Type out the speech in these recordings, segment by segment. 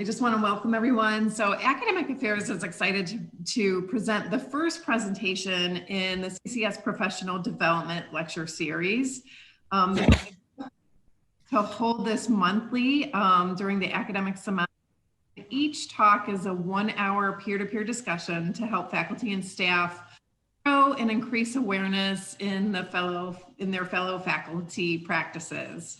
I just want to welcome everyone. So Academic Affairs is excited to present the first presentation in the CCS Professional Development Lecture Series. To hold this monthly during the academic semester. Each talk is a 1-hour peer-to-peer discussion to help faculty and staff grow and increase awareness in their fellow faculty practices.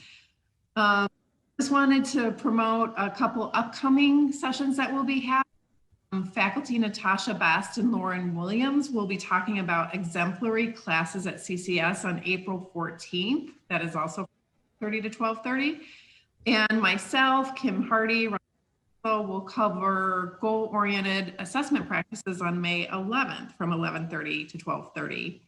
Just wanted to promote a couple upcoming sessions that we'll be having. Faculty Natasha Best and Lauren Williams will be talking about exemplary classes at CCS on April 14th. That is also 30 to 12:30. And myself, Kim Hardy, will cover goal-oriented assessment practices on May 11th from 11:30 to 12:30.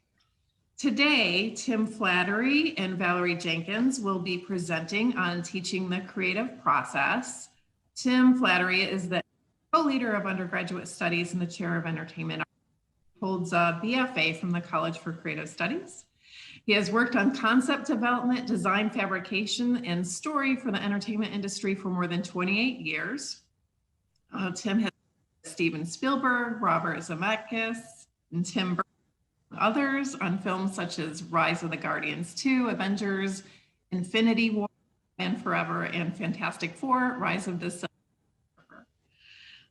Today, Tim Flattery and Valerie Jenkins will be presenting on teaching the creative process. Tim Flattery is the co-leader of undergraduate studies in the chair of entertainment, holds a BFA from the College for Creative Studies. He has worked on concept development, design, fabrication, and story for the entertainment industry for more than 28 years. Tim has Steven Spielberg, Robert Zemeckis, and Tim Burton, and others on films such as Rise of the Guardians 2, Avengers, Infinity War, and Forever, and Fantastic Four, Rise of the Silver.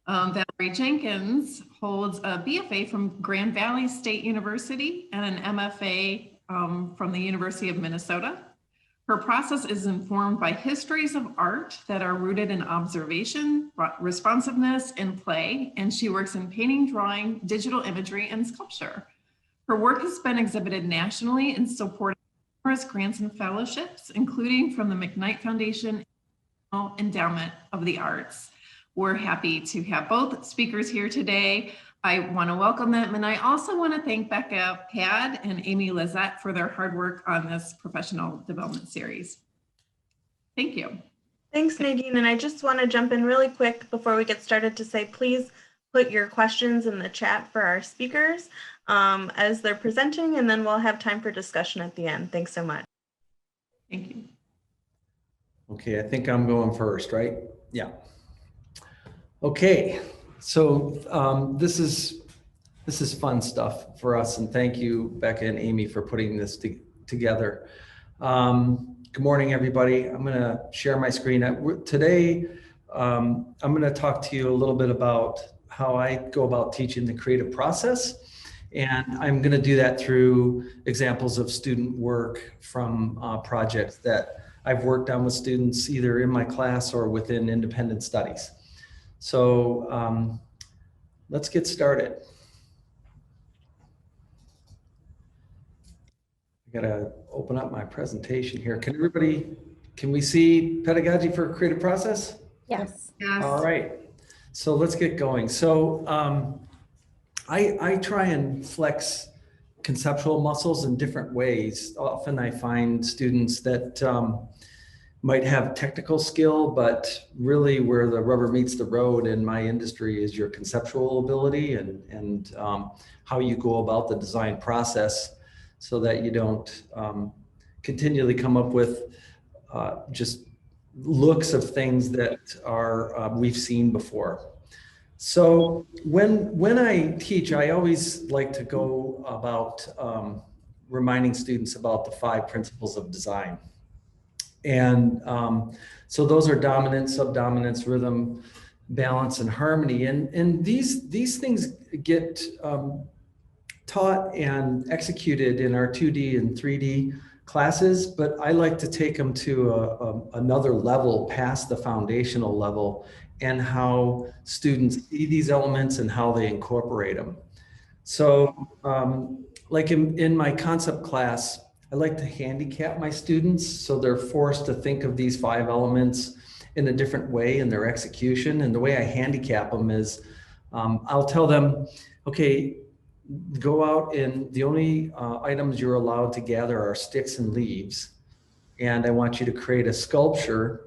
Valerie Jenkins holds a BFA from Grand Valley State University and an MFA from the University of Minnesota. Her process is informed by histories of art that are rooted in observation, responsiveness, and play, and she works in painting, drawing, digital imagery, and sculpture. Her work has been exhibited nationally and supported numerous grants and fellowships, including from the McKnight Foundation Endowment of the Arts. We're happy to have both speakers here today. I want to welcome them, and I also want to thank Becca Pad and Amy Lizette for their hard work on this professional development series. Thank you. Thanks, Nadine. And I just want to jump in really quick before we get started to say, please put your questions in the chat for our speakers as they're presenting, and then we'll have time for discussion at the end. Thanks so much. Thank you. Okay, I think I'm going first, right? Yeah. Okay, so this is fun stuff for us, and thank you, Becca and Amy, for putting this together. Good morning, everybody. I'm going to share my screen. Today, I'm going to talk to you a little bit about how I go about teaching the creative process, and I'm going to do that through examples of student work from projects that I've worked on with students either in my class or within independent studies. So let's get started. I gotta open up my presentation here. Can we see Pedagogy for a Creative Process? Yes. Yes. All right, so let's get going. So I try and flex conceptual muscles in different ways. Often I find students that might have technical skill, but really where the rubber meets the road in my industry is your conceptual ability and how you go about the design process so that you don't continually come up with just looks of things that are we've seen before. So when I teach, I always like to go about reminding students about the 5 principles of design. And so those are dominance, subdominance, rhythm, balance, and harmony. And these things get taught and executed in our 2D and 3D classes, but I like to take them to another level past the foundational level and how students see these elements and how they incorporate them. So like in my concept class, I like to handicap my students so they're forced to think of these 5 elements in a different way in their execution. And the way I handicap them is I'll tell them, okay, go out and the only items you're allowed to gather are sticks and leaves. And I want you to create a sculpture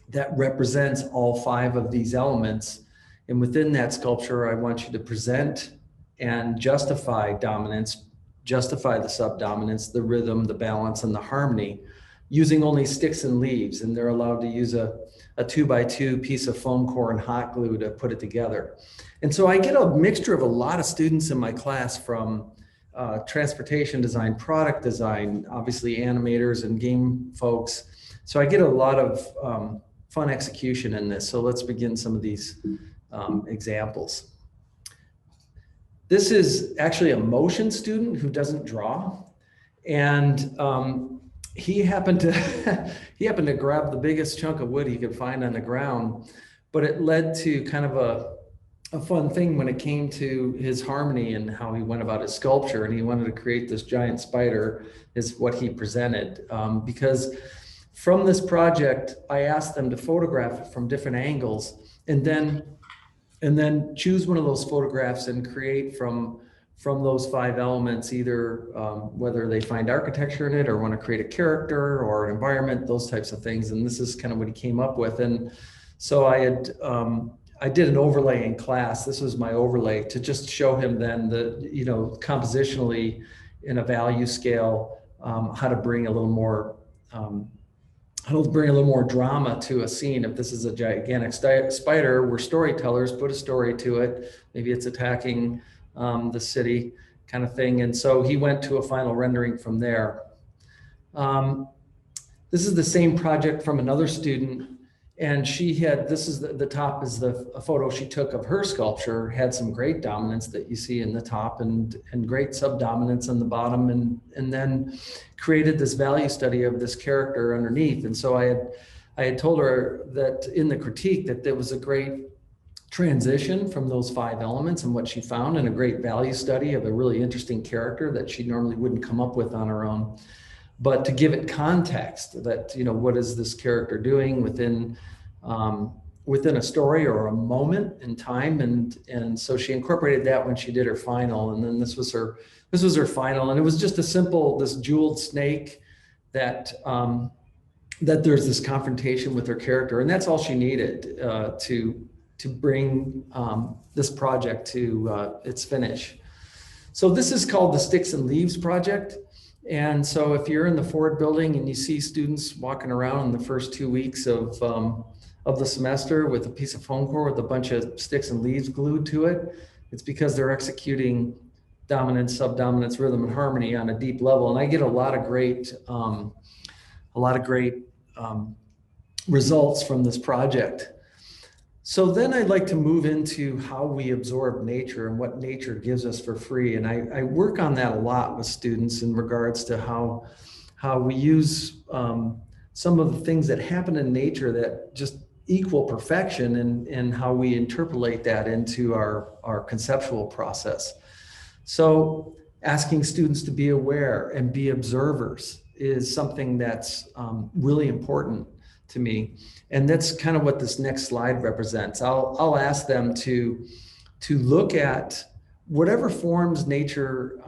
that represents all 5 of these elements. And within that sculpture, I want you to present and justify dominance, justify the subdominance, the rhythm, the balance, and the harmony using only sticks and leaves, and they're allowed to use a 2x2 piece of foam core and hot glue to put it together. And so I get a mixture of a lot of students in my class from transportation design, product design, obviously animators and game folks. So I get a lot of fun execution in this. So let's begin some of these examples. This is actually a motion student who doesn't draw. And he happened to grab the biggest chunk of wood he could find on the ground, but it led to kind of a fun thing when it came to his harmony and how he went about his sculpture. And he wanted to create this giant spider is what he presented. Because from this project, I asked them to photograph it from different angles and then choose one of those photographs and create from those 5 elements, either whether they find architecture in it or want to create a character or an environment, those types of things. And this is kind of what he came up with. And so I did an overlay in class. This was my overlay to just show him then compositionally in a value scale, how to bring a little more drama to a scene. If this is a gigantic spider, we're storytellers, put a story to it. Maybe it's attacking the city kind of thing. And so he went to a final rendering from there. This is the same project from another student. And she had, this is the top is a photo she took of her sculpture, had some great dominance that you see in the top and great subdominance on the bottom, and then created this value study of this character underneath. And so I had told her that in the critique that there was a great transition from those 5 elements and what she found, and a great value study of a really interesting character that she normally wouldn't come up with on her own. But to give it context that, what is this character doing within a story or a moment in time. And so she incorporated that when she did her final. And then this was her final. And it was just this jeweled snake that there's this confrontation with her character. And that's all she needed to bring this project to its finish. So this is called the Sticks and Leaves project. And so if you're in the Ford building and you see students walking around in the first 2 weeks of the semester with a piece of foam core with a bunch of sticks and leaves glued to it, it's because they're executing dominance, subdominance, rhythm, and harmony on a deep level. And I get a lot of great results from this project. So then I'd like to move into how we absorb nature and what nature gives us for free. And I work on that a lot with students in regards to how we use some of the things that happen in nature that just equal perfection, and how we interpolate that into our conceptual process. So asking students to be aware and be observers is something that's really important to me. And that's kind of what this next slide represents. I'll ask them to look at whatever forms nature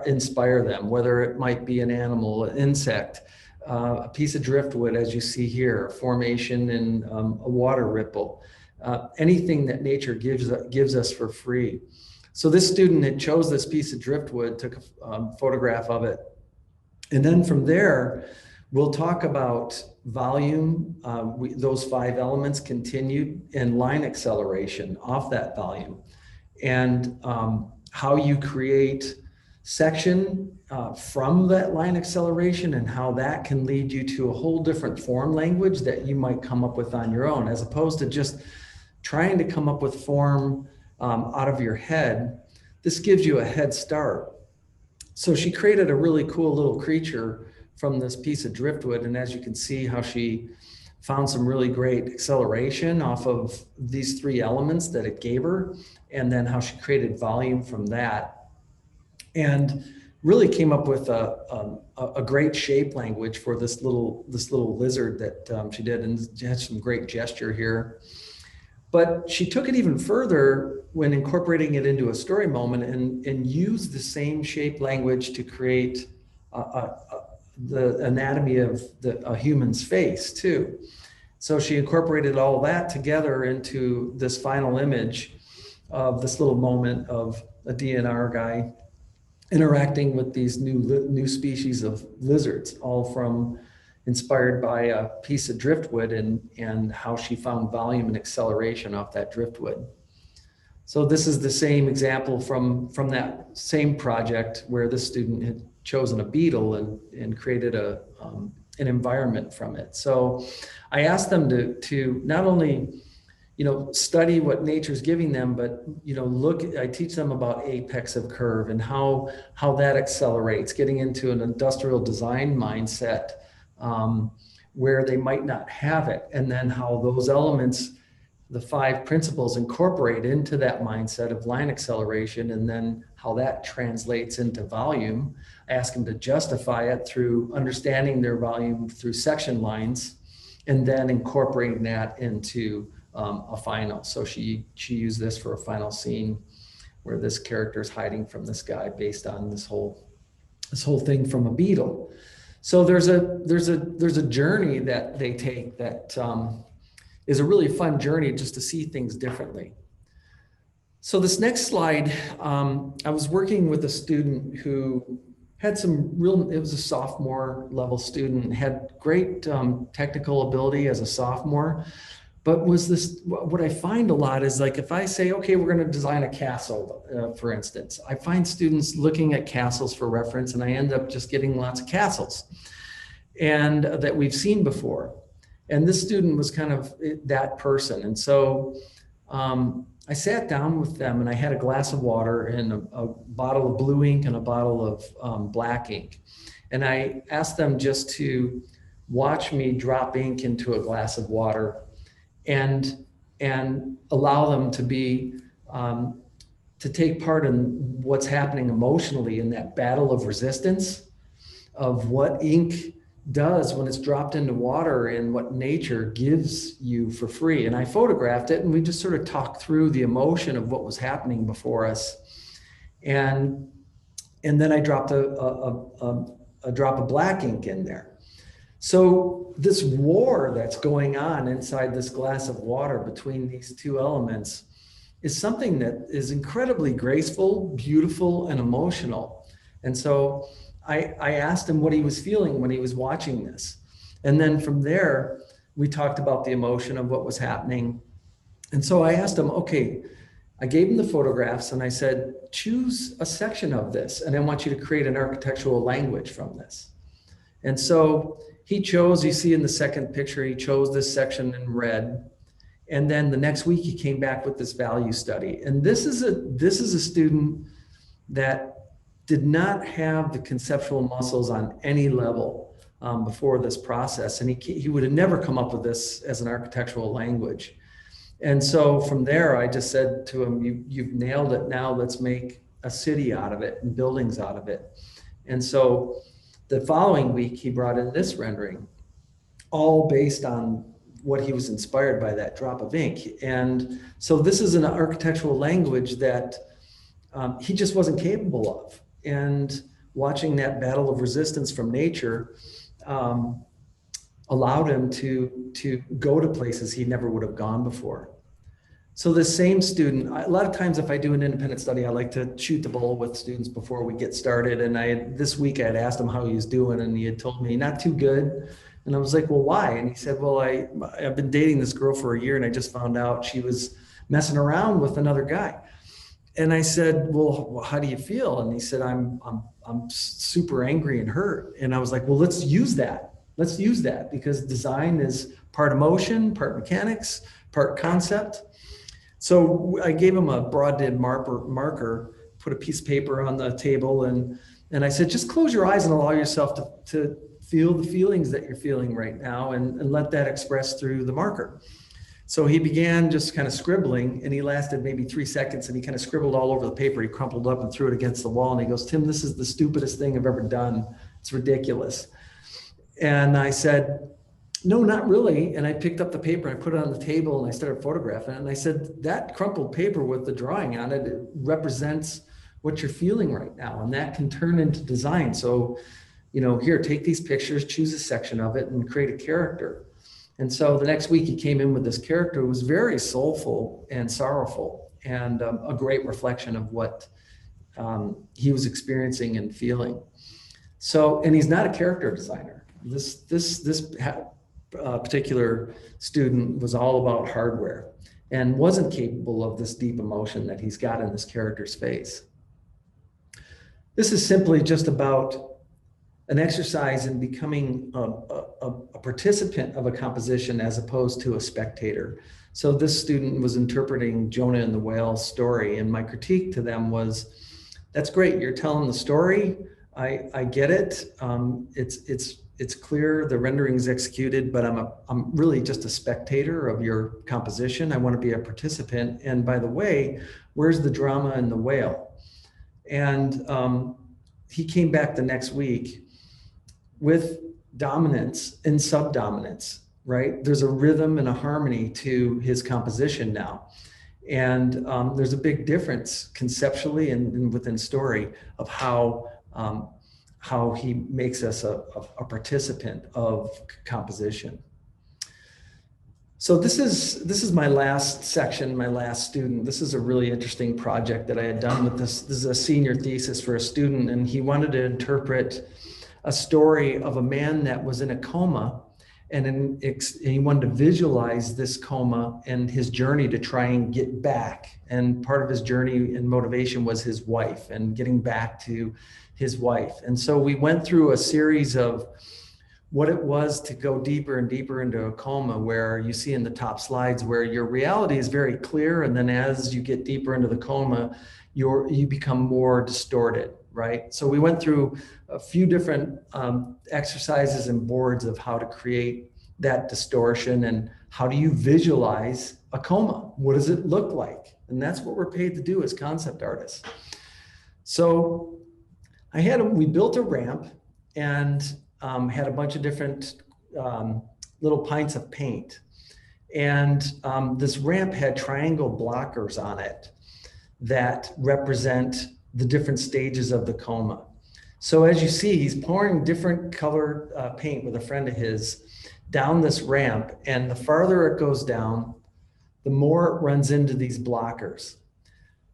inspire them, whether it might be an animal, an insect, a piece of driftwood, as you see here, a formation in a water ripple, anything that nature gives us for free. So this student had chose this piece of driftwood, took a photograph of it. And then from there, we'll talk about volume, those 5 elements continued, and line acceleration off that volume, and how you create section from that line acceleration, and how that can lead you to a whole different form language that you might come up with on your own, as opposed to just trying to come up with form out of your head. This gives you a head start. So she created a really cool little creature from this piece of driftwood. And as you can see how she found some really great acceleration off of these 3 elements that it gave her, and then how she created volume from that. And really came up with a great shape language for this little lizard that she did, and she had some great gesture here. But she took it even further when incorporating it into a story moment, and used the same shape language to create the anatomy of a human's face too. So she incorporated all that together into this final image of this little moment of a DNR guy interacting with these new species of lizards, all from inspired by a piece of driftwood and how she found volume and acceleration off that driftwood. So this is the same example from that same project where this student had chosen a beetle and created an environment from it. So I asked them to not only, study what nature's giving them, but, I teach them about apex of curve and how that accelerates, getting into an industrial design mindset where they might not have it. And then how those elements, the 5 principles, incorporate into that mindset of line acceleration, and then how that translates into volume. I ask them to justify it through understanding their volume through section lines, and then incorporating that into a final. So she used this for a final scene where this character is hiding from this guy based on this whole thing from a beetle. So there's a journey that they take that is a really fun journey just to see things differently. So this next slide, I was working with a student who had it was a sophomore level student, had great technical ability as a sophomore, but what I find a lot is, like, if I say, okay, we're going to design a castle, for instance, I find students looking at castles for reference, and I end up just getting lots of castles and that we've seen before. And this student was kind of that person. And so I sat down with them, and I had a glass of water and a bottle of blue ink and a bottle of black ink. And I asked them just to watch me drop ink into a glass of water and allow them to be, to take part in what's happening emotionally in that battle of resistance of what ink does when it's dropped into water and what nature gives you for free. And I photographed it, and we just sort of talked through the emotion of what was happening before us. And then I dropped a drop of black ink in there. So this war that's going on inside this glass of water between these 2 elements is something that is incredibly graceful, beautiful, and emotional. And so I asked him what he was feeling when he was watching this. And then from there, we talked about the emotion of what was happening. And so I asked him, okay, I gave him the photographs, and I said, choose a section of this, and I want you to create an architectural language from this. And so he chose, you see in the second picture, he chose this section in red. And then the next week he came back with this value study. And this is a student that did not have the conceptual muscles on any level before this process. And he would have never come up with this as an architectural language. And so from there, I just said to him, you've nailed it. Now let's make a city out of it and buildings out of it. And so the following week, he brought in this rendering, all based on what he was inspired by, that drop of ink. And so this is an architectural language that he just wasn't capable of. And watching that battle of resistance from nature allowed him to go to places he never would have gone before. So the same student, a lot of times if I do an independent study, I like to shoot the bull with students before we get started. And this week I had asked him how he was doing, and he had told me not too good. And I was like, well, why? And he said, well, I've been dating this girl for a year, and I just found out she was messing around with another guy. And I said, well, how do you feel? And he said, I'm super angry and hurt. And I was like, well, let's use that. Let's use that, because design is part emotion, part mechanics, part concept. So I gave him a broad-did marker, put a piece of paper on the table, and I said, just close your eyes and allow yourself to feel the feelings that you're feeling right now, and let that express through the marker. So he began just kind of scribbling, and he lasted maybe 3 seconds, and he kind of scribbled all over the paper. He crumpled up and threw it against the wall, and he goes, Tim, this is the stupidest thing I've ever done. It's ridiculous. And I said, no, not really. And I picked up the paper, and I put it on the table, and I started photographing it. And I said, that crumpled paper with the drawing on it, it represents what you're feeling right now, and that can turn into design. So, here, take these pictures, choose a section of it, and create a character. And so the next week he came in with this character who was very soulful and sorrowful, and a great reflection of what he was experiencing and feeling. So, and he's not a character designer. particular student was all about hardware and wasn't capable of this deep emotion that he's got in this character's face. This is simply just about an exercise in becoming a participant of a composition as opposed to a spectator. So this student was interpreting Jonah and the Whale story, and my critique to them was, that's great, you're telling the story, I get it, it's clear, the rendering's executed, but I'm really just a spectator of your composition. I want to be a participant, and by the way, where's the drama in the whale? And he came back the next week with dominance and subdominance, right? There's a rhythm and a harmony to his composition now. And there's a big difference conceptually and within story of how he makes us a participant of composition. So this is my last section, my last student. This is a really interesting project that I had done with this. This is a senior thesis for a student, and he wanted to interpret a story of a man that was in a coma, and he wanted to visualize this coma and his journey to try and get back. And part of his journey and motivation was his wife and getting back to his wife. And so we went through a series of what it was to go deeper and deeper into a coma, where you see in the top slides where your reality is very clear, and then as you get deeper into the coma, you become more distorted, right? So we went through a few different exercises and boards of how to create that distortion, and how do you visualize a coma? What does it look like? And that's what we're paid to do as concept artists. So we built a ramp and had a bunch of different little pints of paint. And this ramp had triangle blockers on it that represent the different stages of the coma. So as you see, he's pouring different colored paint with a friend of his down this ramp. And the farther it goes down, the more it runs into these blockers.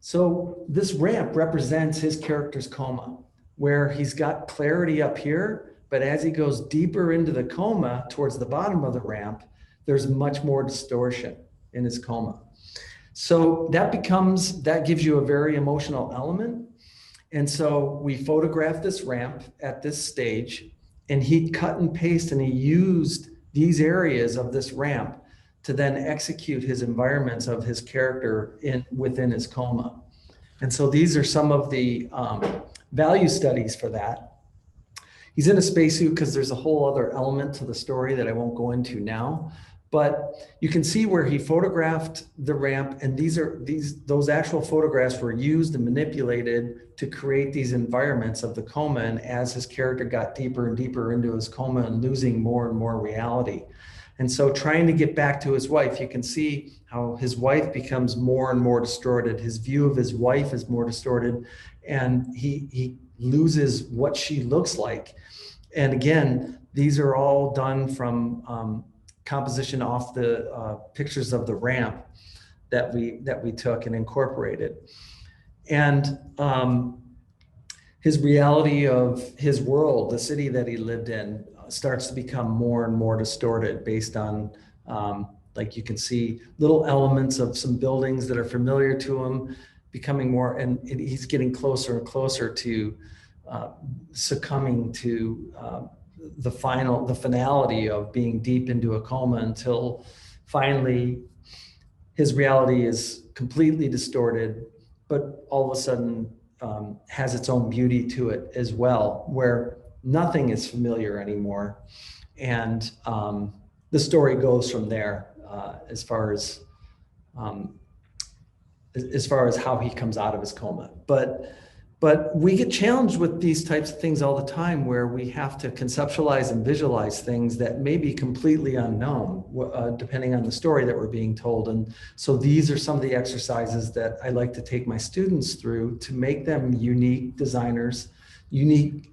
So this ramp represents his character's coma, where he's got clarity up here, but as he goes deeper into the coma towards the bottom of the ramp, there's much more distortion in his coma. So that gives you a very emotional element. And so we photographed this ramp at this stage, and he cut and paste, and he used these areas of this ramp to then execute his environments of his character within his coma. And so these are some of the value studies for that. He's in a spacesuit because there's a whole other element to the story that I won't go into now. But you can see where he photographed the ramp, and those actual photographs were used and manipulated to create these environments of the coma. And as his character got deeper and deeper into his coma and losing more and more reality. And so trying to get back to his wife, you can see how his wife becomes more and more distorted. His view of his wife is more distorted, and he loses what she looks like. And again, these are all done from composition off the pictures of the ramp that we took and incorporated. And his reality of his world, the city that he lived in, starts to become more and more distorted based on, like you can see little elements of some buildings that are familiar to him becoming more, and he's getting closer and closer to succumbing to the finality of being deep into a coma, until finally his reality is completely distorted, but all of a sudden has its own beauty to it as well, where nothing is familiar anymore. And the story goes from there as far as how he comes out of his coma. But we get challenged with these types of things all the time, where we have to conceptualize and visualize things that may be completely unknown, depending on the story that we're being told. And so these are some of the exercises that I like to take my students through to make them unique designers, unique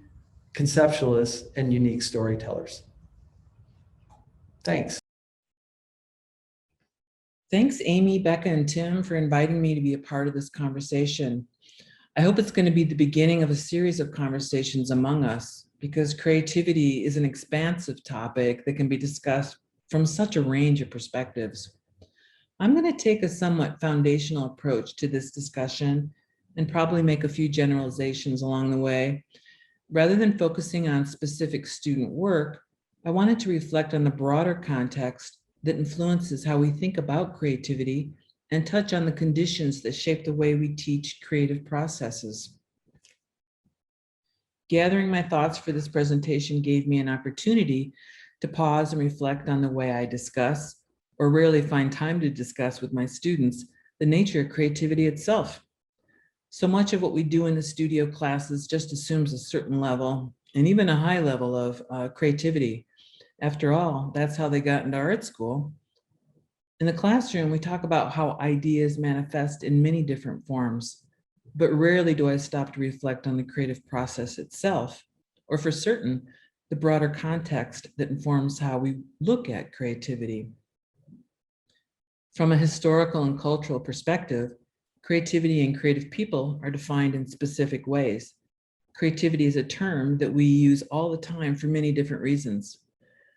conceptualists, and unique storytellers. Thanks. Thanks, Amy, Becca, and Tim, for inviting me to be a part of this conversation. I hope it's going to be the beginning of a series of conversations among us because creativity is an expansive topic that can be discussed from such a range of perspectives. I'm going to take a somewhat foundational approach to this discussion and probably make a few generalizations along the way. Rather than focusing on specific student work, I wanted to reflect on the broader context that influences how we think about creativity and touch on the conditions that shape the way we teach creative processes. Gathering my thoughts for this presentation gave me an opportunity to pause and reflect on the way I discuss, or rarely find time to discuss with my students, the nature of creativity itself. So much of what we do in the studio classes just assumes a certain level and even a high level of creativity. After all, that's how they got into art school. In the classroom, we talk about how ideas manifest in many different forms, but rarely do I stop to reflect on the creative process itself, or for certain, the broader context that informs how we look at creativity. From a historical and cultural perspective, creativity and creative people are defined in specific ways. Creativity is a term that we use all the time for many different reasons.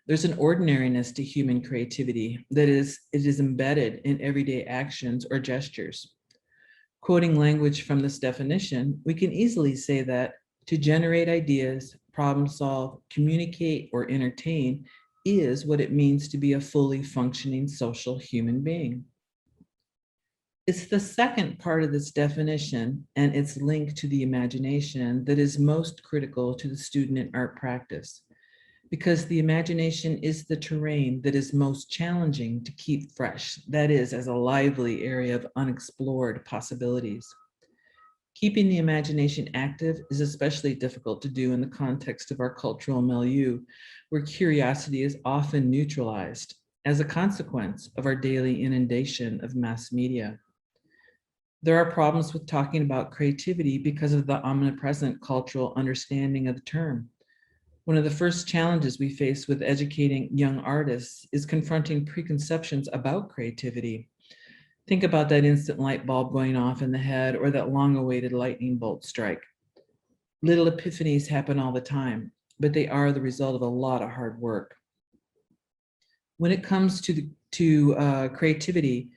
There's an ordinariness to human creativity that it is embedded in everyday actions or gestures. Quoting language from this definition, we can easily say that to generate ideas, problem solve, communicate, or entertain is what it means to be a fully functioning social human being. It's the second part of this definition and its link to the imagination that is most critical to the student in art practice, because the imagination is the terrain that is most challenging to keep fresh, that is, as a lively area of unexplored possibilities. Keeping the imagination active is especially difficult to do in the context of our cultural milieu, where curiosity is often neutralized as a consequence of our daily inundation of mass media. There are problems with talking about creativity because of the omnipresent cultural understanding of the term. One of the first challenges we face with educating young artists is confronting preconceptions about creativity. Think about that instant light bulb going off in the head or that long-awaited lightning bolt strike. Little epiphanies happen all the time, but they are the result of a lot of hard work. When it comes to creativity,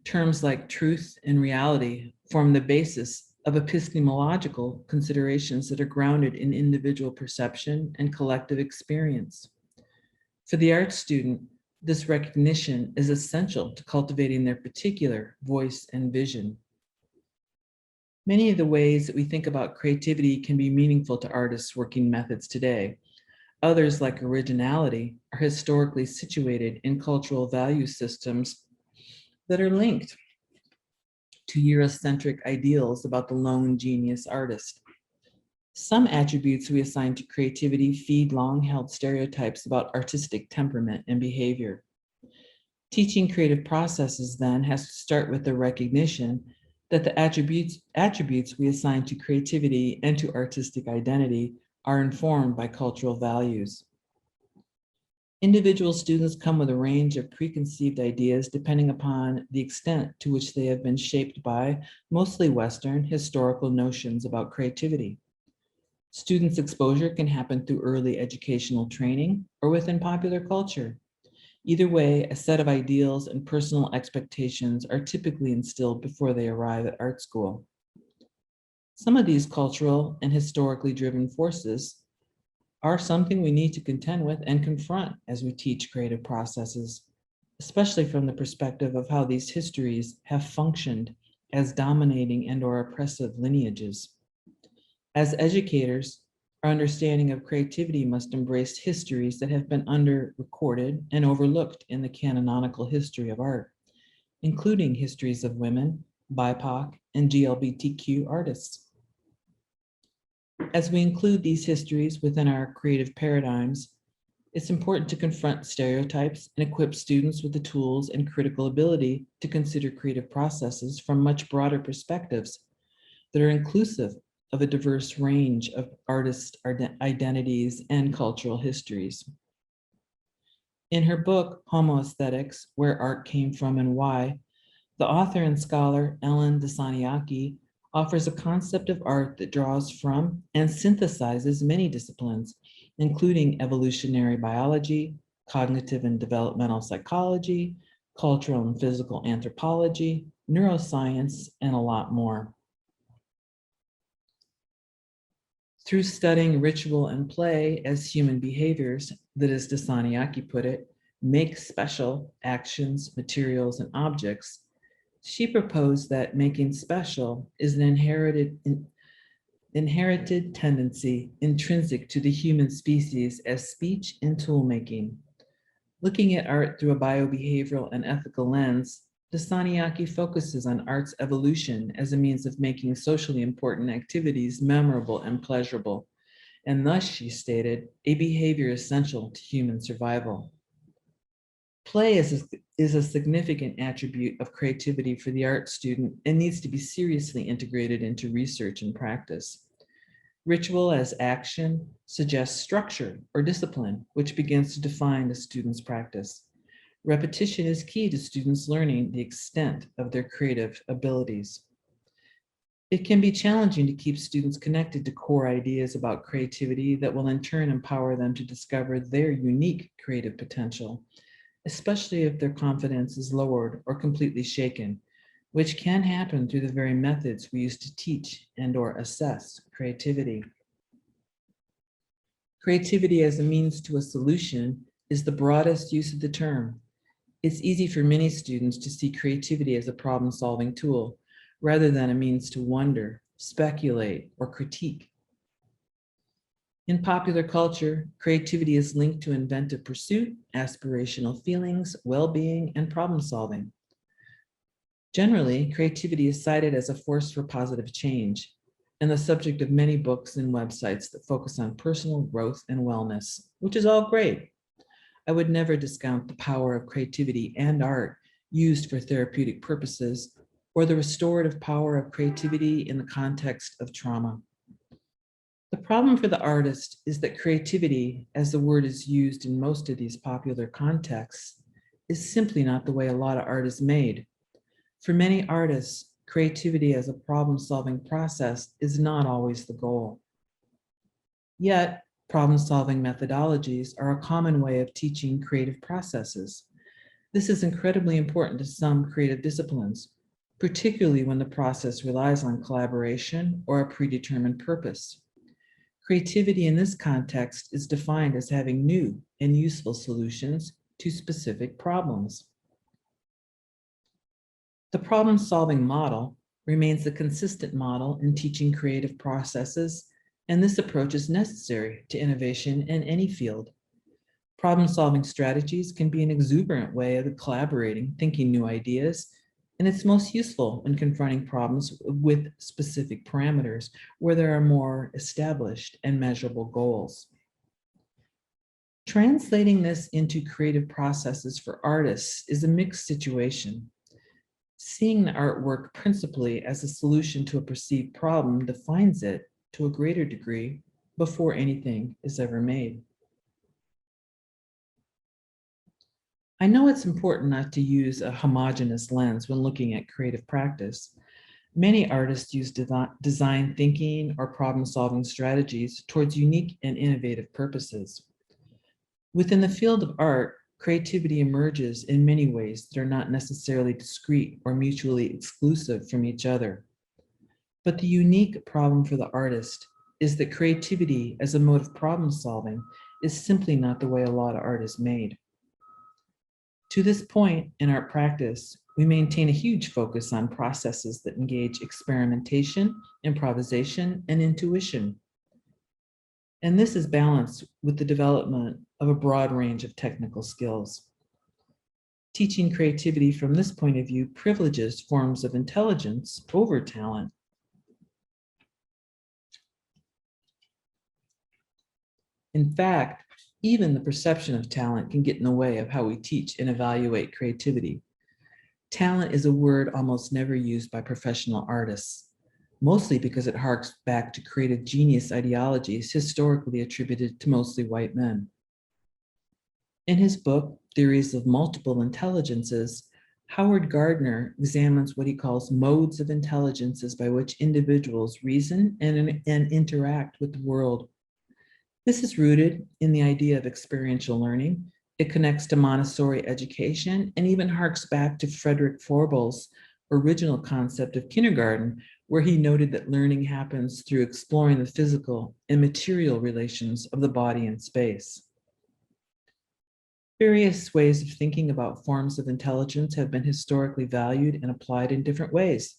terms like truth and reality form the basis of epistemological considerations that are grounded in individual perception and collective experience. For the art student, this recognition is essential to cultivating their particular voice and vision. Many of the ways that we think about creativity can be meaningful to artists working methods today. Others, like originality, are historically situated in cultural value systems that are linked to Eurocentric ideals about the lone genius artist. Some attributes we assign to creativity feed long-held stereotypes about artistic temperament and behavior. Teaching creative processes then has to start with the recognition that the attributes we assign to creativity and to artistic identity are informed by cultural values. Individual students come with a range of preconceived ideas depending upon the extent to which they have been shaped by mostly Western historical notions about creativity. Students' exposure can happen through early educational training or within popular culture. Either way, a set of ideals and personal expectations are typically instilled before they arrive at art school. Some of these cultural and historically driven forces are something we need to contend with and confront as we teach creative processes, especially from the perspective of how these histories have functioned as dominating and/or oppressive lineages. As educators, our understanding of creativity must embrace histories that have been under-recorded and overlooked in the canonical history of art, including histories of women, BIPOC, and GLBTQ artists. As we include these histories within our creative paradigms, it's important to confront stereotypes and equip students with the tools and critical ability to consider creative processes from much broader perspectives that are inclusive of a diverse range of artist identities and cultural histories. In her book, Homo Aesthetics, Where Art Came From and Why, the author and scholar Ellen Dissanayake offers a concept of art that draws from and synthesizes many disciplines, including evolutionary biology, cognitive and developmental psychology, cultural and physical anthropology, neuroscience, and a lot more. Through studying ritual and play as human behaviors that, as Dasaniaki put it, make special actions, materials, and objects, she proposed that making special is an inherited tendency intrinsic to the human species as speech and tool making. Looking at art through a biobehavioral and ethical lens, Dasaniaki focuses on art's evolution as a means of making socially important activities memorable and pleasurable, and thus, she stated, a behavior essential to human survival. Play is a significant attribute of creativity for the art student and needs to be seriously integrated into research and practice. Ritual as action suggests structure or discipline, which begins to define the student's practice. Repetition is key to students learning the extent of their creative abilities. It can be challenging to keep students connected to core ideas about creativity that will in turn empower them to discover their unique creative potential, especially if their confidence is lowered or completely shaken, which can happen through the very methods we use to teach and/or assess creativity. Creativity as a means to a solution is the broadest use of the term. It's easy for many students to see creativity as a problem-solving tool, rather than a means to wonder, speculate, or critique. In popular culture, creativity is linked to inventive pursuit, aspirational feelings, well-being, and problem-solving. Generally, creativity is cited as a force for positive change, and the subject of many books and websites that focus on personal growth and wellness, which is all great. I would never discount the power of creativity and art used for therapeutic purposes, or the restorative power of creativity in the context of trauma. The problem for the artist is that creativity, as the word is used in most of these popular contexts, is simply not the way a lot of art is made. For many artists, creativity as a problem-solving process is not always the goal. Yet, problem-solving methodologies are a common way of teaching creative processes. This is incredibly important to some creative disciplines, particularly when the process relies on collaboration or a predetermined purpose. Creativity in this context is defined as having new and useful solutions to specific problems. The problem-solving model remains the consistent model in teaching creative processes, and this approach is necessary to innovation in any field. Problem-solving strategies can be an exuberant way of collaborating, thinking new ideas, and it's most useful when confronting problems with specific parameters where there are more established and measurable goals. Translating this into creative processes for artists is a mixed situation. Seeing the artwork principally as a solution to a perceived problem defines it to a greater degree before anything is ever made. I know it's important not to use a homogeneous lens when looking at creative practice. Many artists use design thinking or problem-solving strategies towards unique and innovative purposes. Within the field of art, creativity emerges in many ways that are not necessarily discrete or mutually exclusive from each other. But the unique problem for the artist is that creativity as a mode of problem solving is simply not the way a lot of art is made. To this point in art practice, we maintain a huge focus on processes that engage experimentation, improvisation, and intuition. And this is balanced with the development of a broad range of technical skills. Teaching creativity from this point of view privileges forms of intelligence over talent. In fact, even the perception of talent can get in the way of how we teach and evaluate creativity. Talent is a word almost never used by professional artists, mostly because it harks back to creative genius ideologies historically attributed to mostly white men. In his book, Theories of Multiple Intelligences, Howard Gardner examines what he calls modes of intelligences by which individuals reason and interact with the world. This is rooted in the idea of experiential learning. It connects to Montessori education and even harks back to Frederick Froebel's original concept of kindergarten, where he noted that learning happens through exploring the physical and material relations of the body and space. Various ways of thinking about forms of intelligence have been historically valued and applied in different ways.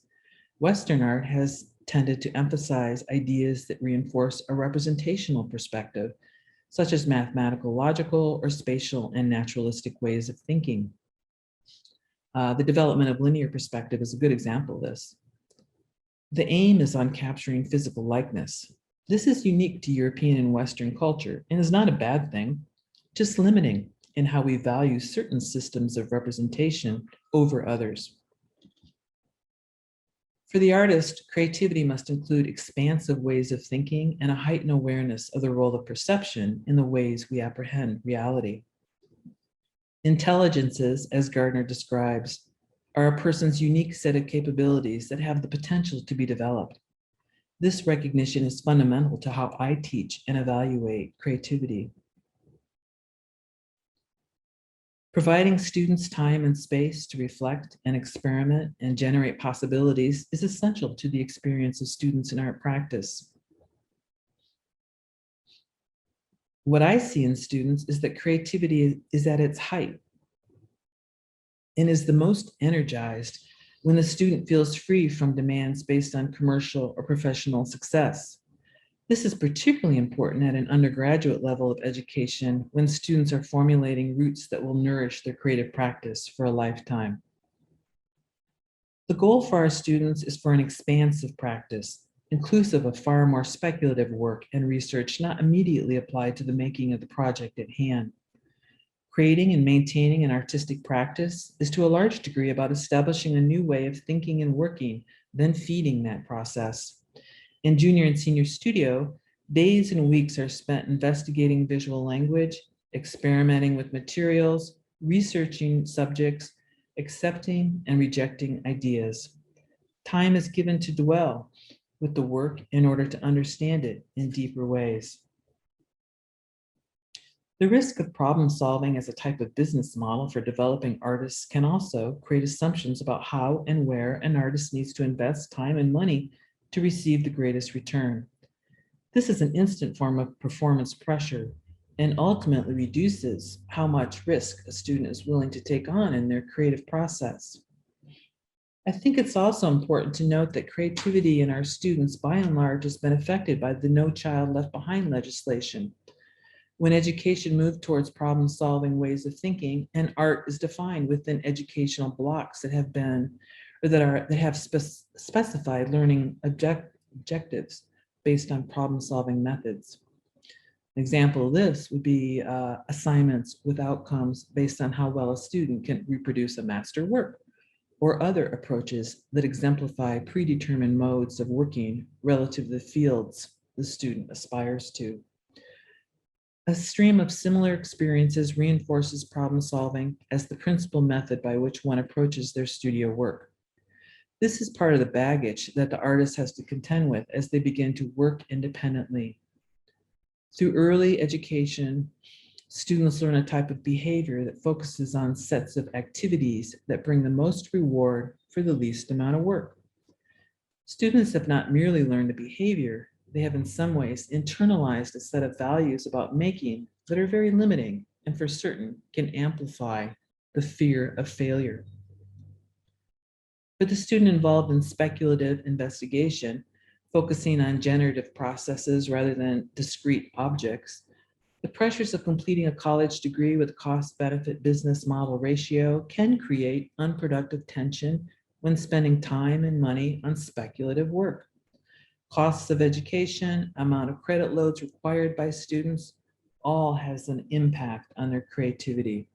Western art has tended to emphasize ideas that reinforce a representational perspective, such as mathematical, logical, or spatial and naturalistic ways of thinking. The development of linear perspective is a good example of this. The aim is on capturing physical likeness. This is unique to European and Western culture and is not a bad thing, just limiting in how we value certain systems of representation over others. For the artist, creativity must include expansive ways of thinking and a heightened awareness of the role of perception in the ways we apprehend reality. Intelligences, as Gardner describes, are a person's unique set of capabilities that have the potential to be developed. This recognition is fundamental to how I teach and evaluate creativity. Providing students time and space to reflect and experiment and generate possibilities is essential to the experience of students in art practice. What I see in students is that creativity is at its height and is the most energized when the student feels free from demands based on commercial or professional success. This is particularly important at an undergraduate level of education when students are formulating roots that will nourish their creative practice for a lifetime. The goal for our students is for an expansive practice, inclusive of far more speculative work and research not immediately applied to the making of the project at hand. Creating and maintaining an artistic practice is to a large degree about establishing a new way of thinking and working, then feeding that process. In junior and senior studio, days and weeks are spent investigating visual language, experimenting with materials, researching subjects, accepting and rejecting ideas. Time is given to dwell with the work in order to understand it in deeper ways. The risk of problem solving as a type of business model for developing artists can also create assumptions about how and where an artist needs to invest time and money to receive the greatest return. This is an instant form of performance pressure and ultimately reduces how much risk a student is willing to take on in their creative process. I think it's also important to note that creativity in our students by and large has been affected by the No Child Left Behind legislation. When education moved towards problem-solving ways of thinking, and art is defined within educational blocks that have been, or that have specified learning objectives based on problem-solving methods. An example of this would be assignments with outcomes based on how well a student can reproduce a master work, or other approaches that exemplify predetermined modes of working relative to the fields the student aspires to. A stream of similar experiences reinforces problem solving as the principal method by which one approaches their studio work. This is part of the baggage that the artist has to contend with as they begin to work independently. Through early education, students learn a type of behavior that focuses on sets of activities that bring the most reward for the least amount of work. Students have not merely learned the behavior, they have in some ways internalized a set of values about making that are very limiting and for certain can amplify the fear of failure. For the student involved in speculative investigation, focusing on generative processes rather than discrete objects, the pressures of completing a college degree with cost-benefit business model ratio can create unproductive tension when spending time and money on speculative work. Costs of education, amount of credit loads required by students, all has an impact on their creativity.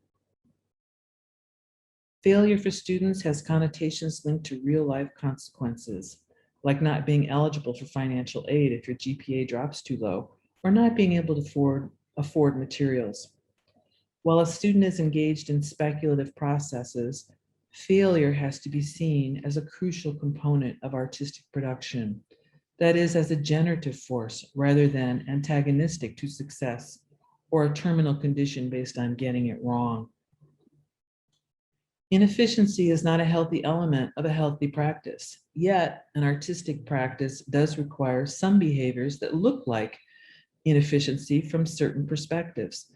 Failure for students has connotations linked to real-life consequences, like not being eligible for financial aid if your GPA drops too low, or not being able to afford materials. While a student is engaged in speculative processes, Failure has to be seen as a crucial component of artistic production, that is, as a generative force rather than antagonistic to success or a terminal condition based on getting it wrong. Inefficiency is not a healthy element of a healthy practice, yet an artistic practice does require some behaviors that look like inefficiency from certain perspectives,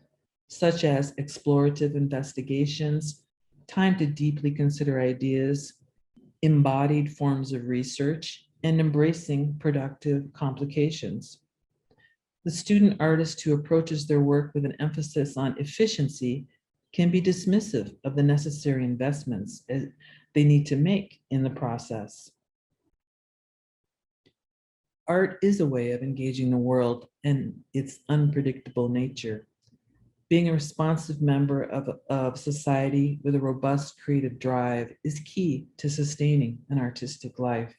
such as explorative investigations, time to deeply consider ideas, embodied forms of research, and embracing productive complications. The student artist who approaches their work with an emphasis on efficiency can be dismissive of the necessary investments they need to make in the process. Art is a way of engaging the world and its unpredictable nature. Being a responsive member of society with a robust creative drive is key to sustaining an artistic life.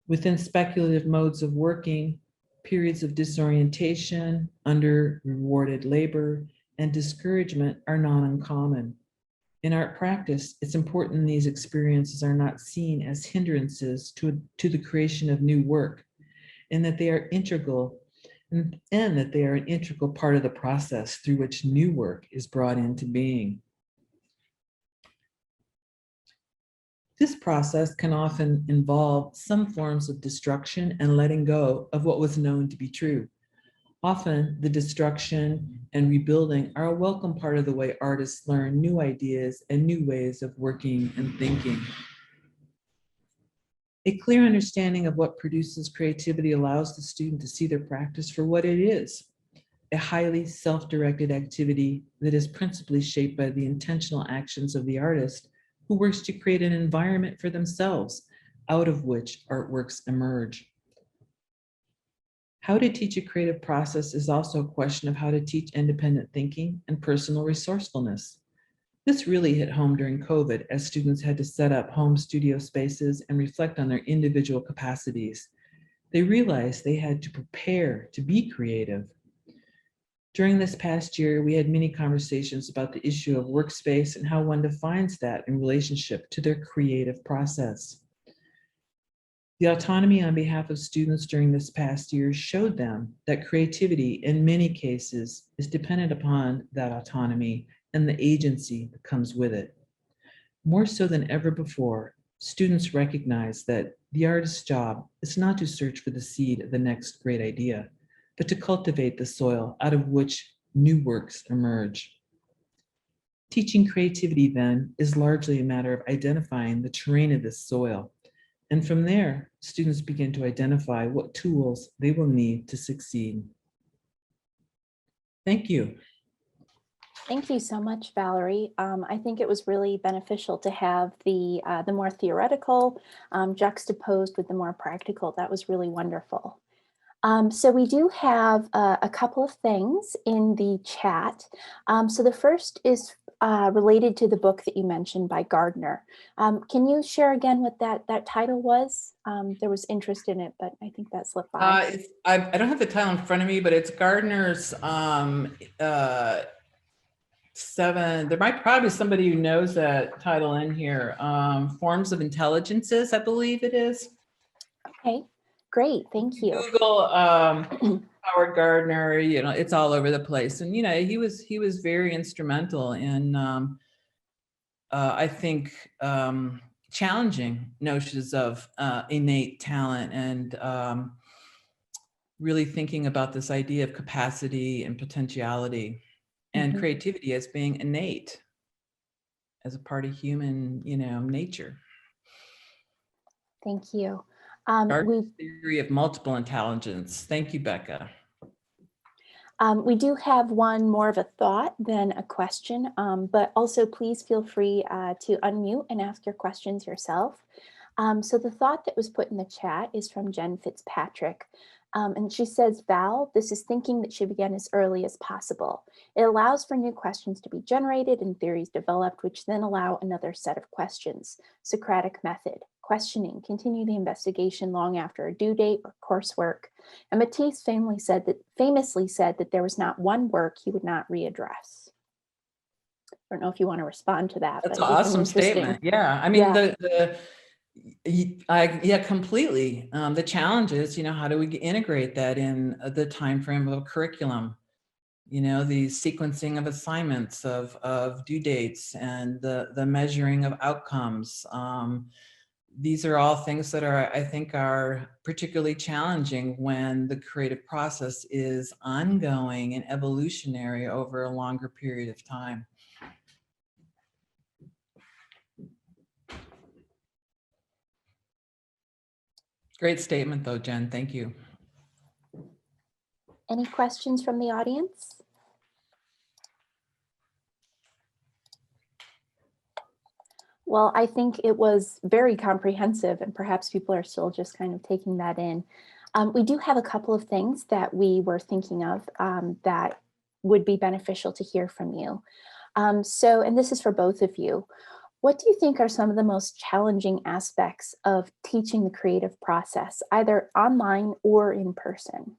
Within speculative modes of working, periods of disorientation, under-rewarded labor, and discouragement are not uncommon. In art practice, it's important these experiences are not seen as hindrances to the creation of new work, and that they are integral and that they are an integral part of the process through which new work is brought into being. This process can often involve some forms of destruction and letting go of what was known to be true. Often, the destruction and rebuilding are a welcome part of the way artists learn new ideas and new ways of working and thinking. A clear understanding of what produces creativity allows the student to see their practice for what it is, a highly self-directed activity that is principally shaped by the intentional actions of the artist who works to create an environment for themselves, out of which artworks emerge. How to teach a creative process is also a question of how to teach independent thinking and personal resourcefulness. This really hit home during COVID as students had to set up home studio spaces and reflect on their individual capacities. They realized they had to prepare to be creative. During this past year, we had many conversations about the issue of workspace and how one defines that in relationship to their creative process. The autonomy on behalf of students during this past year showed them that creativity, in many cases, is dependent upon that autonomy and the agency that comes with it. More so than ever before, students recognize that the artist's job is not to search for the seed of the next great idea, but to cultivate the soil out of which new works emerge. Teaching creativity, then, is largely a matter of identifying the terrain of this soil. And from there, students begin to identify what tools they will need to succeed. Thank you. Thank you so much, Valerie. I think it was really beneficial to have the more theoretical juxtaposed with the more practical. That was really wonderful. So we do have a couple of things in the chat. So the first is related to the book that you mentioned by Gardner. Can you share again what that title was? There was interest in it, but I think that slipped by. I don't have the title in front of me, but it's Gardner's there might probably be somebody who knows that title in here. Forms of Intelligences, I believe it is. Okay, great, thank you. Google Howard Gardner, it's all over the place. And, he was very instrumental in, I think, challenging notions of innate talent and really thinking about this idea of capacity and potentiality and creativity as being innate, as a part of human, nature. Thank you. Gardner's theory of multiple intelligence. Thank you, Becca. We do have one more of a thought than a question, but also please feel free to unmute and ask your questions yourself. So the thought that was put in the chat is from Jen Fitzpatrick. And she says, Val, this is thinking that should begin as early as possible. It allows for new questions to be generated and theories developed, which then allow another set of questions. Socratic method, questioning, continue the investigation long after a due date or coursework. And Matisse famously said that there was not one work he would not readdress. don't know if you want to respond to that, That's but an it was an awesome interesting. statement. Yeah, I mean, Yeah. yeah, completely. The challenge is, how do we integrate that in the time frame of a curriculum? The sequencing of assignments, of due dates, and the measuring of outcomes. These are all things that I think are particularly challenging when the creative process is ongoing and evolutionary over a longer period of time. Great statement though, Jen. Thank you. Any questions from the audience? Well, I think it was very comprehensive, and perhaps people are still just kind of taking that in. We do have a couple of things that we were thinking of that would be beneficial to hear from you. And this is for both of you. What do you think are some of the most challenging aspects of teaching the creative process, either online or in person?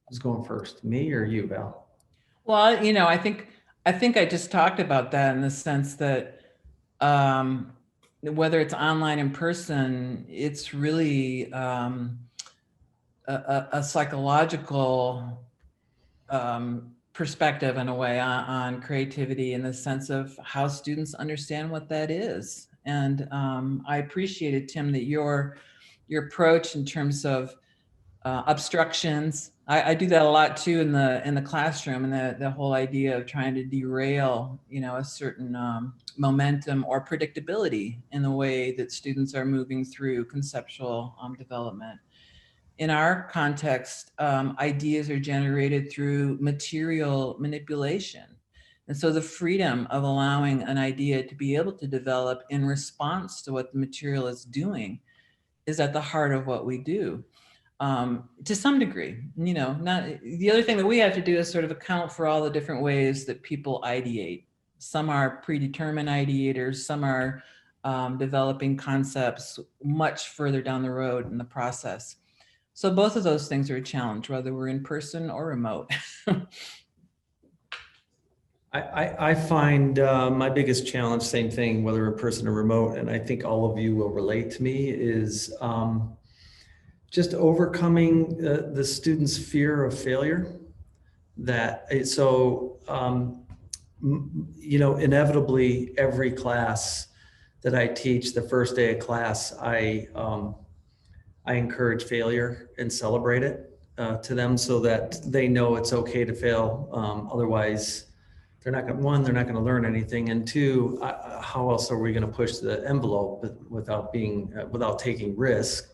Who's going first, me or you, Val? Well, I think I just talked about that in the sense that whether it's online in person, it's really a psychological perspective in a way on creativity, in the sense of how students understand what that is. And I appreciated, Tim, that your approach in terms of obstructions. I do that a lot too in the classroom, and the whole idea of trying to derail, a certain momentum or predictability in the way that students are moving through conceptual development. In our context, ideas are generated through material manipulation. And so the freedom of allowing an idea to be able to develop in response to what the material is doing is at the heart of what we do. To some degree, not the other thing that we have to do is sort of account for all the different ways that people ideate. Some are predetermined ideators, some are developing concepts much further down the road in the process. So both of those things are a challenge, whether we're in person or remote. I find my biggest challenge, same thing, whether in person or remote, and I think all of you will relate to me, is just overcoming the student's fear of failure. Inevitably every class that I teach, the first day of class, I encourage failure and celebrate it to them, so that they know it's okay to fail. Otherwise, they're not going to learn anything. And two, how else are we going to push the envelope without taking risk,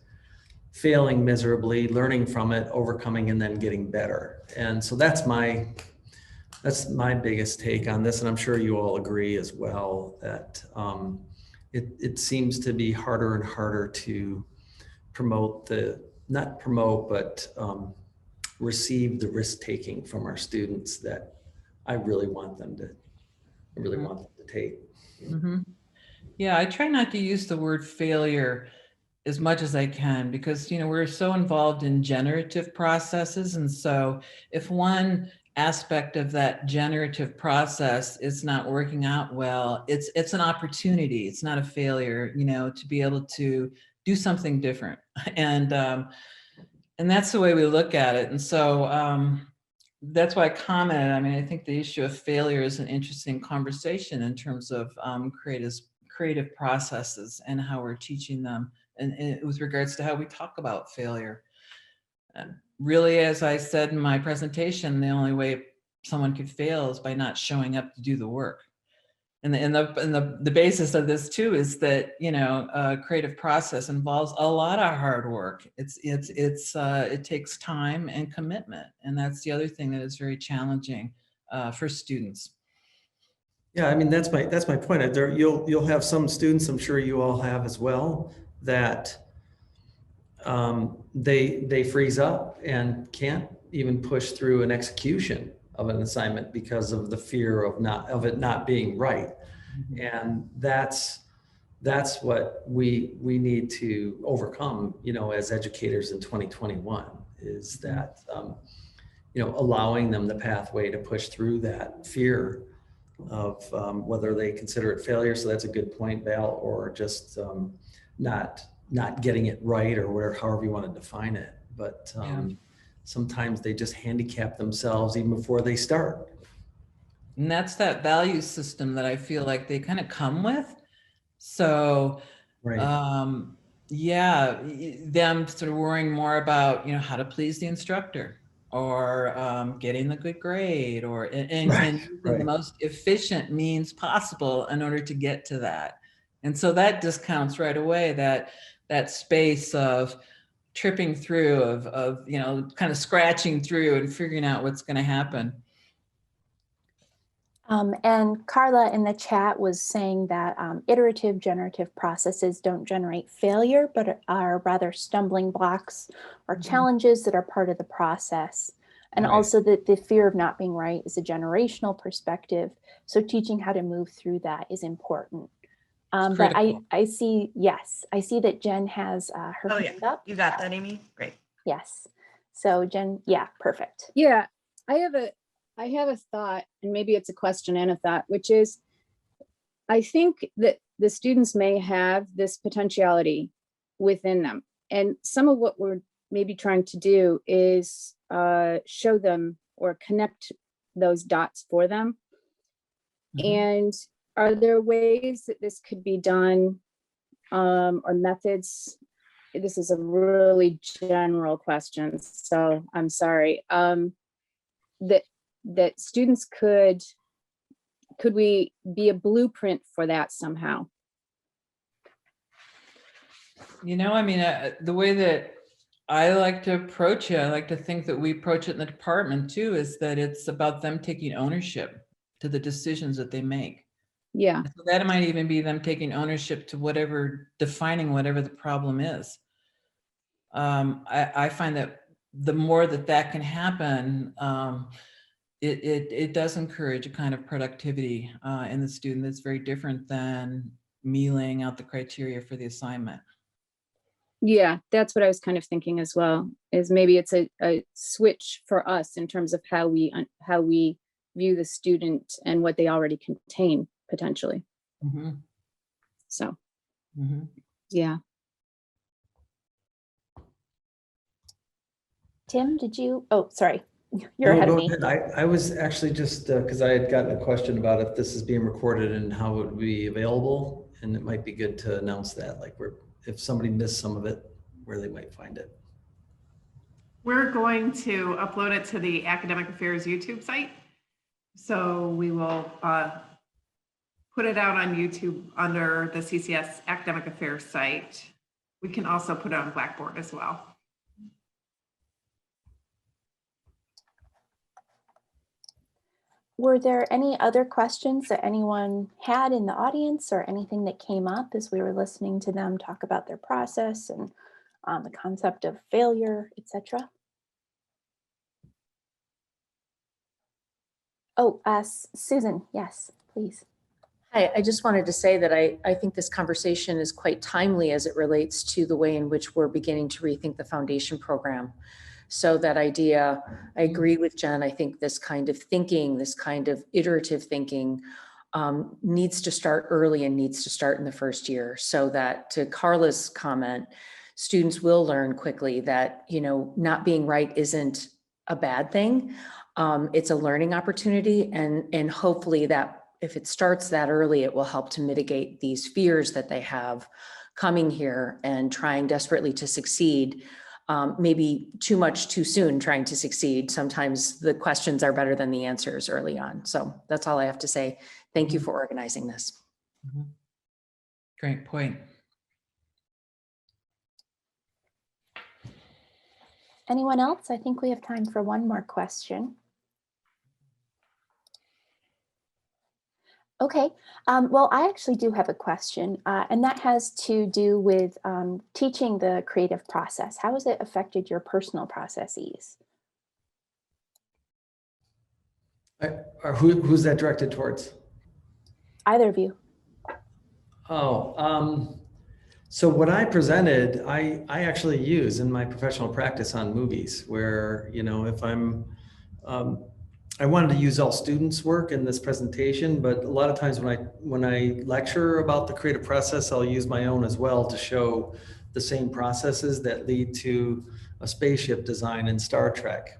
failing miserably, learning from it, overcoming, and then getting better? And so that's my biggest take on this. And I'm sure you all agree as well that it seems to be harder and harder to receive the risk taking from our students that I really want them to take. Mm-hmm. Yeah, I try not to use the word failure as much as I can, because we're so involved in generative processes, and so if one aspect of that generative process is not working out well, it's an opportunity. It's not a failure, to be able to do something different, and that's the way we look at it. And so that's why I commented. I mean, I think the issue of failure is an interesting conversation in terms of creative processes and how we're teaching them, and with regards to how we talk about failure. Really, as I said in my presentation, the only way someone could fail is by not showing up to do the work. And the basis of this too is that a creative process involves a lot of hard work. It takes time and commitment, and that's the other thing that is very challenging for students. Yeah, I mean that's my point. You'll have some students, I'm sure you all have as well, that they freeze up and can't even push through an execution of an assignment because of the fear of it not being right. Mm-hmm. And that's what we need to overcome, as educators in 2021, is that allowing them the pathway to push through that fear of whether they consider it failure. So that's a good point, Val, or just not getting it right, or whatever, however you want to define it. But sometimes they just handicap themselves even before they start. And that's that value system that I feel like they kind of come with. So, Right. Them sort of worrying more about, how to please the instructor, or getting the good grade, or and using the most efficient means possible in order to get to that. And so that discounts right away that space of tripping through, of kind of scratching through and figuring out what's going to happen. And Carla in the chat was saying that iterative generative processes don't generate failure, but are rather stumbling blocks or challenges that are part of the process. And also that the fear of not being right is a generational perspective. So teaching how to move through that is important. But I see that Jen has her hand up. You got that, Amy? Great. Yes. So Jen, perfect. Yeah, I have a thought, and maybe it's a question and a thought, which is, I think that the students may have this potentiality within them. And some of what we're maybe trying to do is show them or connect those dots for them. And are there ways that this could be done, or methods? This is a really general question, so I'm sorry. That students could we be a blueprint for that somehow? The way that I like to approach it, I like to think that we approach it in the department too, is that it's about them taking ownership to the decisions that they make. Yeah. So that might even be them taking ownership to defining whatever the problem is. I find that the more that can happen, it does encourage a kind of productivity in the student that's very different than me laying out the criteria for the assignment. Yeah, that's what I was kind of thinking as well, is maybe it's a switch for us in terms of how we view the student and what they already contain potentially. So, yeah. Tim, did you? Oh, sorry. You're ahead of me. I was actually just, because I had gotten a question about if this is being recorded and how it would be available. And it might be good to announce that, like if somebody missed some of it, where they might find it. We're going to upload it to the Academic Affairs YouTube site. So we will put it out on YouTube under the CCS Academic Affairs site. We can also put it on Blackboard as well. Were there any other questions that anyone had in the audience, or anything that came up as we were listening to them talk about their process and the concept of failure, etc.? Oh, Susan, yes, please. Hi, I just wanted to say that I think this conversation is quite timely as it relates to the way in which we're beginning to rethink the foundation program. So that idea, I agree with Jen. I think this kind of thinking, this kind of iterative thinking needs to start early and needs to start in the first year, so that, to Carla's comment, students will learn quickly that, not being right isn't a bad thing. It's a learning opportunity, and hopefully that if it starts that early, it will help to mitigate these fears that they have coming here and trying desperately to succeed. Maybe too much too soon trying to succeed. Sometimes the questions are better than the answers early on. So that's all I have to say. Thank you for organizing this. Great point. Anyone else? I think we have time for one more question. Okay, well, I actually do have a question, and that has to do with teaching the creative process. How has it affected your personal processes? Who's that directed towards? Either of you. So what I presented, I actually use in my professional practice on movies, where, if I'm I wanted to use all students' work in this presentation, but a lot of times when I lecture about the creative process, I'll use my own as well to show the same processes that lead to a spaceship design in Star Trek,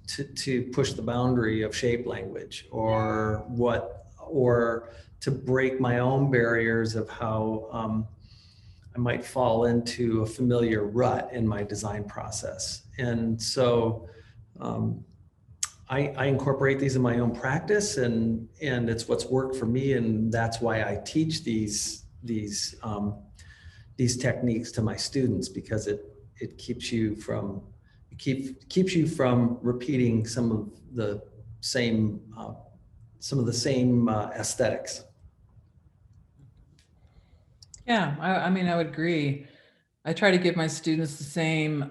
to push the boundary of shape language, or to break my own barriers of how I might fall into a familiar rut in my design process. And so I incorporate these in my own practice, and it's what's worked for me, and that's why I teach these techniques to my students, because it keeps you from repeating some of the same aesthetics. Yeah, I mean, I would agree. I try to give my students the same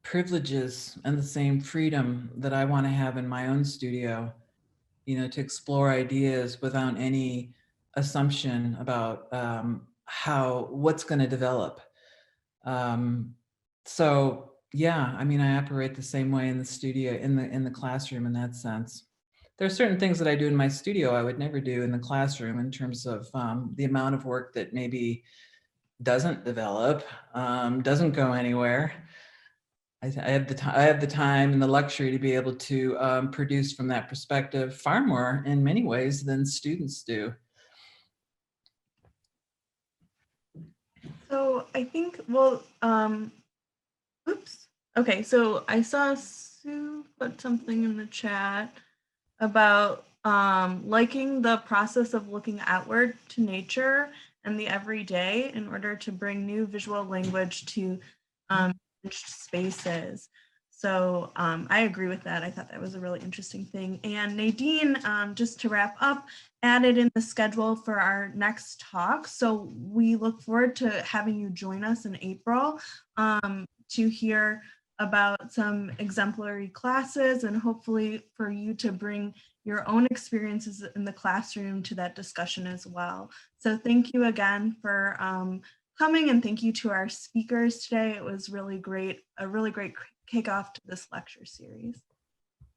privileges and the same freedom that I want to have in my own studio, to explore ideas without any assumption about what's going to develop. So yeah, I mean, I operate the same way in the studio, in the classroom in that sense. There are certain things that I do in my studio I would never do in the classroom, in terms of the amount of work that maybe doesn't develop, doesn't go anywhere. I have the time and the luxury to be able to produce from that perspective far more in many ways than students do. So I think, oops. Okay, so I saw Sue put something in the chat about liking the process of looking outward to nature and the everyday in order to bring new visual language to spaces. So I agree with that. I thought that was a really interesting thing. And Nadine, just to wrap up, added in the schedule for our next talk. So we look forward to having you join us in April to hear about some exemplary classes, and hopefully for you to bring your own experiences in the classroom to that discussion as well. So thank you again for coming, and thank you to our speakers today. It was really great, a really great kickoff to this lecture series.